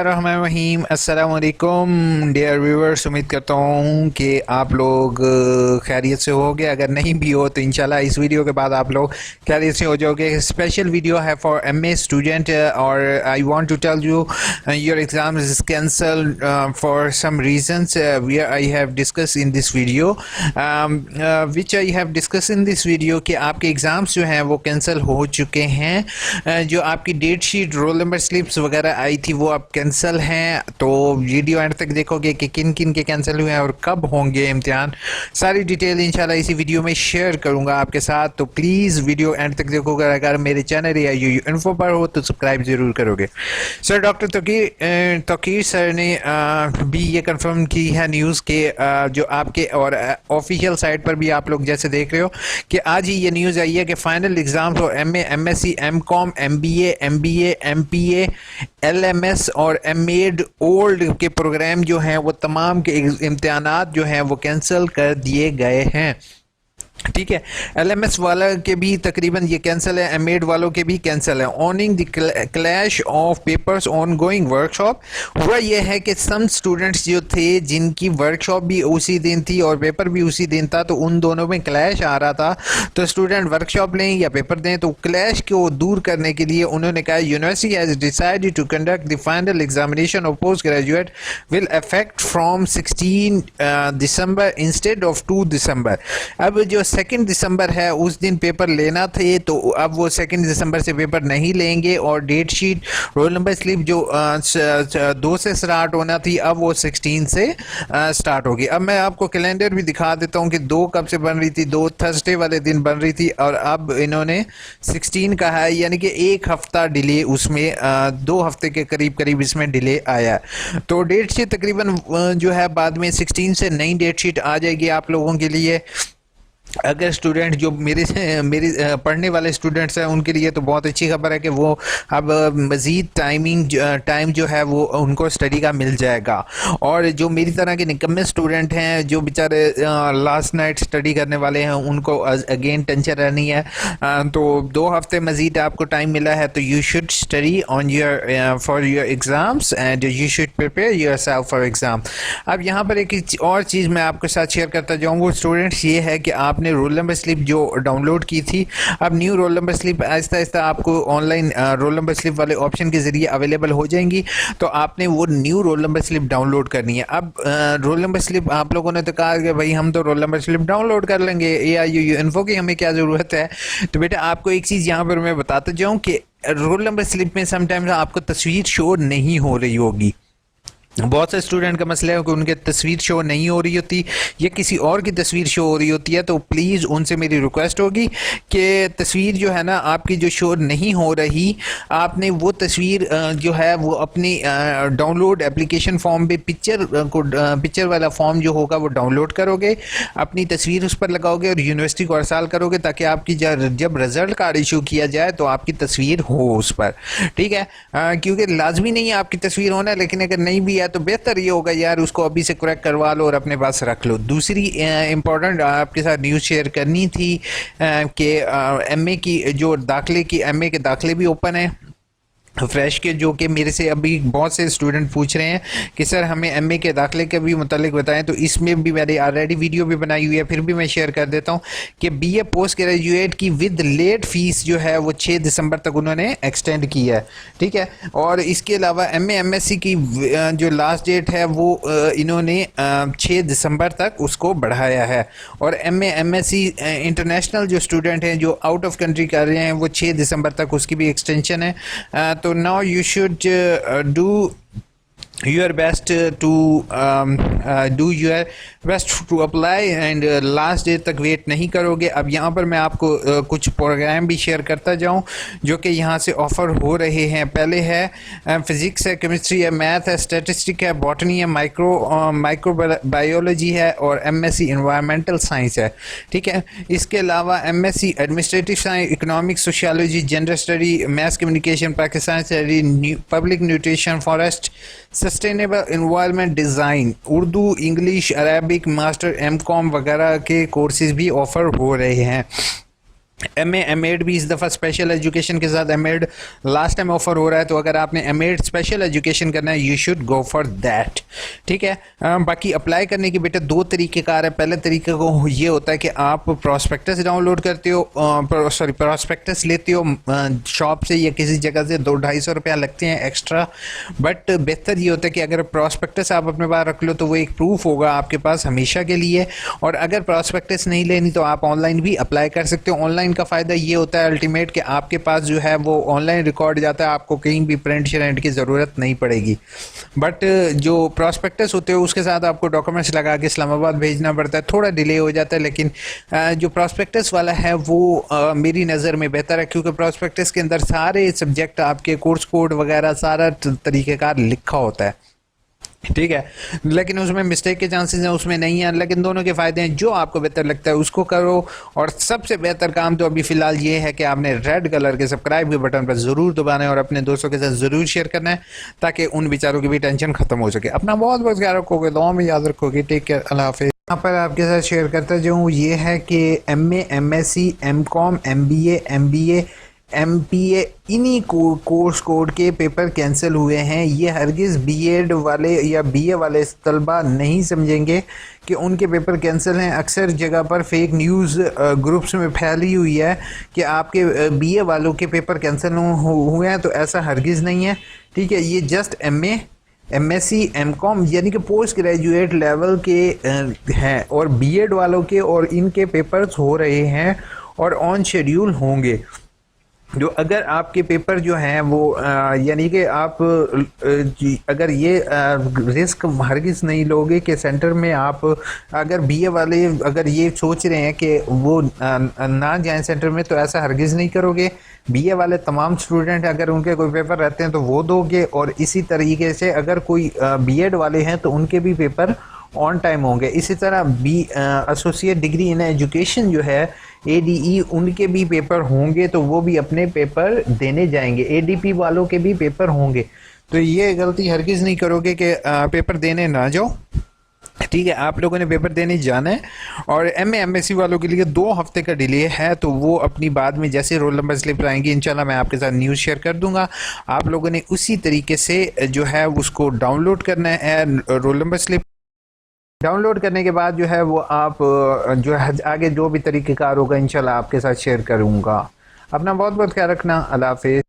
रहीम अस्सलाम वालेकुम dear viewers, उम्मीद करता हूँ कि आप लोग खैरियत से होगे। अगर नहीं भी हो तो इंशाल्लाह इस वीडियो के बाद आप लोग खैरियत से हो जाओगे। स्पेशल वीडियो है फॉर एमए स्टूडेंट और I want to tell you your exam is cancel for some reasons where I have discuss in this video which I have discuss in this video कि आपके exams जो हैं वो cancel हो चुके हैं। जो आपकी date sheet, roll number slips वगैरह आई थी वो अब कैंसिल हैं। तो वीडियो एंड तक देखोगे कि किन किन के कैंसिल हुए हैं और कब होंगे इम्तिहान। सारी डिटेल इंशाल्लाह इसी वीडियो में शेयर करूंगा आपके साथ, तो प्लीज़ वीडियो एंड तक देखोगे। अगर मेरे चैनल AIOUINFOO पर हो तो सब्सक्राइब ज़रूर करोगे। सर डॉक्टर तोकीर सर ने भी ये कंफर्म की है न्यूज़ के जो आपके और ऑफिशियल साइट पर भी आप लोग जैसे देख रहे हो कि आज ही ये न्यूज़ आई है कि फाइनल एग्ज़ाम्स और MA, M.Sc, M.Com, MBA, MBA, M.PA, LMS और M.Ed ओल्ड के प्रोग्राम जो हैं वो तमाम के इम्तिहानात जो हैं वो कैंसिल कर दिए गए हैं। ठीक है, LMS वाला के भी तकरीबन ये कैंसिल है, M.Ed वालों के भी कैंसिल है। ऑनिंग the clash of papers on going workshop हुआ यह है कि सम स्टूडेंट्स जो थे जिनकी वर्कशॉप भी उसी दिन थी और पेपर भी उसी दिन था, तो उन दोनों में क्लैश आ रहा था। तो स्टूडेंट वर्कशॉप लें या पेपर दें, तो क्लैश को दूर करने के लिए उन्होंने कहा university has decided to conduct the final examination of post graduate will affect from 16 December instead of 2 December. अब जो 2 दिसंबर है उस दिन पेपर लेना थे, तो अब वो 2 दिसंबर से पेपर नहीं लेंगे और date sheet, roll number slip जो 2 से स्टार्ट होना थी अब वो 16 से स्टार्ट होगी। अब मैं आपको कैलेंडर भी दिखा देता हूँ कि 2 कब से बन रही थी। 2 थर्सडे वाले दिन बन रही थी और अब इन्होंने 16 कहा है, यानी कि 1 हफ्ता डिले, उसमें 2 हफ्ते के करीब करीब इसमें डिले आया। तो डेट शीट तकरीबन जो है बाद में 16 से नई डेट शीट आ जाएगी आप लोगों के लिए। अगर स्टूडेंट जो मेरे पढ़ने वाले स्टूडेंट्स हैं उनके लिए तो बहुत अच्छी खबर है कि वो अब मज़ीद टाइम जो है वो उनको स्टडी का मिल जाएगा। और जो मेरी तरह के निकम्मे स्टूडेंट हैं जो बेचारे लास्ट नाइट स्टडी करने वाले हैं उनको अगेन टेंशन रहनी है। तो 2 हफ्ते मज़ीद आपको टाइम मिला है, तो you should study on your for your exams and you should prepare your self for exam. अब यहाँ पर एक और चीज़ मैं आपके साथ शेयर करता जाऊँगा स्टूडेंट्स, ये है कि आपने रोल नंबर स्लिप जो डाउनलोड की थी, अब new role number slip Aahista Aahista आपको ऑनलाइन रोल नंबर स्लिप वाले ऑप्शन के ज़रिए अवेलेबल हो जाएंगी। तो आपने वो new role number slip download करनी है। अब रोल नंबर स्लिप आप लोगों ने तो कहा कि भाई हम तो रोल नंबर स्लिप डाउनलोड कर लेंगे, AIOUINFOO की हमें क्या ज़रूरत है। तो बेटा आपको एक चीज़ यहाँ पर मैं बताता जाऊँ कि रोल नंबर स्लिप में समटाइम्स आपको तस्वीर शो नहीं हो रही होगी। बहुत से स्टूडेंट का मसला है कि उनके तस्वीर शो नहीं हो रही होती या किसी और की तस्वीर शो हो रही होती है। तो प्लीज़ उनसे मेरी रिक्वेस्ट होगी कि तस्वीर जो है ना आपकी जो शो नहीं हो रही, आपने वो तस्वीर जो है वो अपनी डाउनलोड एप्लीकेशन फॉर्म पे पिक्चर वाला फॉर्म जो होगा वो डाउनलोड करोगे, अपनी तस्वीर उस पर लगाओगे और यूनिवर्सिटी को अरसाल करोगे, ताकि आपकी जब रिज़ल्ट कार्ड इशू किया जाए तो आपकी तस्वीर हो उस पर। ठीक है, क्योंकि लाजमी नहीं है आपकी तस्वीर होना, लेकिन अगर नहीं भी तो बेहतर ये होगा यार उसको अभी से करेक्ट करवा लो और अपने पास रख लो। दूसरी इंपॉर्टेंट आपके साथ न्यूज़ शेयर करनी थी कि MA की जो दाखिले की MA के दाखिले भी ओपन है फ्रेश के, जो कि मेरे से अभी बहुत से स्टूडेंट पूछ रहे हैं कि सर हमें MA के दाखिले के भी मुतालिक बताएं। तो इसमें भी मैंने ऑलरेडी वीडियो भी बनाई हुई है, फिर भी मैं शेयर कर देता हूं कि BA पोस्ट ग्रेजुएट की विद लेट फीस जो है वो 6 दिसंबर तक उन्होंने एक्सटेंड की है। ठीक है, और इसके अलावा MA MSc की जो लास्ट डेट है वो इन्होंने 6 दिसंबर तक उसको बढ़ाया है। और MA MSc इंटरनेशनल जो स्टूडेंट हैं जो आउट ऑफ कंट्री कर रहे हैं वो 6 दिसंबर तक उसकी भी एक्सटेंशन है। So now you should do your best to apply and last day तक वेट नहीं करोगे। अब यहाँ पर मैं आपको कुछ प्रोग्राम भी शेयर करता जाऊँ जो कि यहाँ से ऑफ़र हो रहे हैं। पहले है फिज़िक्स है, केमिस्ट्री है, मैथ है, स्टैटिस्टिक है, बॉटनी है, माइक्रोबायोलॉजी है और MSc इन्वायरमेंटल साइंस है। ठीक है, इसके अलावा MSc administrative science, economics, sociology, gender study, math communication, Pakistan study, public nutrition, forest, sustainable environment design, Urdu, English, Arabic, master, M.Com वगैरह के कोर्सेज़ भी ऑफ़र हो रहे हैं। M.A. M.Ed भी इस दफ़ा स्पेशल एजुकेशन के साथ M.Ed लास्ट टाइम ऑफर हो रहा है, तो अगर आपने M.Ed स्पेशल एजुकेशन करना है you should go for that. ठीक है। बाकी अप्लाई करने के बेटे दो तरीक़ेकार है। पहले तरीके को ये होता है कि आप प्रॉस्पेक्टस डाउनलोड करते हो, सॉरी प्रॉस्पेक्टस लेते हो शॉप से या किसी जगह से, 200-250 रुपया लगते हैं एक्स्ट्रा। बट बेहतर ये होता है कि अगर प्रॉस्पेक्टस आप अपने पास रख लो तो वो एक प्रूफ होगा आपके पास हमेशा के लिए। और अगर प्रॉस्पेक्टस नहीं लेनी तो आप ऑनलाइन भी अप्लाई कर सकते हो। ऑनलाइन का फ़ायदा ये होता है अल्टीमेट कि आपके पास जो है वो ऑनलाइन रिकॉर्ड जाता है, आपको कहीं भी प्रिंट श्रिंट की ज़रूरत नहीं पड़ेगी। बट जो प्रॉस्पेक्टस होते हैं उसके साथ आपको डॉक्यूमेंट्स लगा के इस्लामाबाद भेजना पड़ता है, थोड़ा डिले हो जाता है। लेकिन जो प्रॉस्पेक्टस वाला है वो मेरी नज़र में बेहतर है, क्योंकि प्रॉस्पेक्टस के अंदर सारे सब्जेक्ट आपके कोर्स कोड वगैरह सारा तरीक़ेकार लिखा होता है। ठीक है। लेकिन उसमें मिस्टेक के चांसेस हैं, उसमें नहीं है। लेकिन दोनों के फ़ायदे हैं, जो आपको बेहतर लगता है उसको करो। और सबसे बेहतर काम तो अभी फ़िलहाल ये है कि आपने रेड कलर के सब्सक्राइब के बटन पर ज़रूर दबाना है और अपने दोस्तों के साथ ज़रूर शेयर करना है, ताकि उन बेचारों की भी टेंशन ख़त्म हो सके। अपना बहुत बहुत ख्याल रखोगे, दुआ में याद रखोगे। टेक केयर, अल्लाह हाफ़िज़। यहाँ पर आपके साथ शेयर करता जाऊँ ये है कि M.A, M.Sc, M.Com, M.BA, M.BA, M.PA इन्हीं कोर्स कोड के पेपर कैंसिल हुए हैं। ये हरगिज़ B.Ed वाले या BA वाले तलबा नहीं समझेंगे कि उनके पेपर कैंसिल हैं। अक्सर जगह पर फेक न्यूज़ ग्रुप्स में फैली हुई है कि आपके BA वालों के पेपर कैंसिल हुए हैं, तो ऐसा हरगिज़ नहीं है। ठीक है। ये जस्ट M.A, M.Sc, M.Com यानी कि पोस्ट ग्रेजुएट लेवल के हैं, और B.Ed वालों के और इनके पेपर्स हो रहे हैं और ऑन शेड्यूल होंगे। जो अगर आपके पेपर जो हैं वो यानी कि आप अगर ये रिस्क हरगिज़ नहीं लोगे कि सेंटर में आप अगर BA वाले अगर ये सोच रहे हैं कि वो ना जाएं सेंटर में, तो ऐसा हरगिज़ नहीं करोगे। BA वाले तमाम स्टूडेंट अगर उनके कोई पेपर रहते हैं तो वो दोगे, और इसी तरीके से अगर कोई B.Ed वाले हैं तो उनके भी पेपर ऑन टाइम होंगे। इसी तरह एसोसिएट डिग्री इन एजुकेशन जो है ADE, उनके भी पेपर होंगे, तो वो भी अपने पेपर देने जाएंगे। ADP वालों के भी पेपर होंगे। तो ये गलती हरगिज़ नहीं करोगे कि पेपर देने ना जाओ। ठीक है। आप लोगों ने पेपर देने जाना है। और M.A M.Sc वालों के लिए 2 हफ्ते का डिले है, तो वो अपनी बाद में जैसे रोल नंबर स्लिप आएंगी इंशाल्लाह मैं आपके साथ न्यूज़ शेयर कर दूंगा। आप लोगों ने उसी तरीके से जो है उसको डाउनलोड करना है। रोल नंबर स्लिप डाउनलोड करने के बाद जो है वो आप जो है आगे जो भी तरीक़ेकार होगा इंशाल्लाह आपके साथ शेयर करूँगा। अपना बहुत बहुत ख्याल रखना। अल्लाह हाफ़िज़।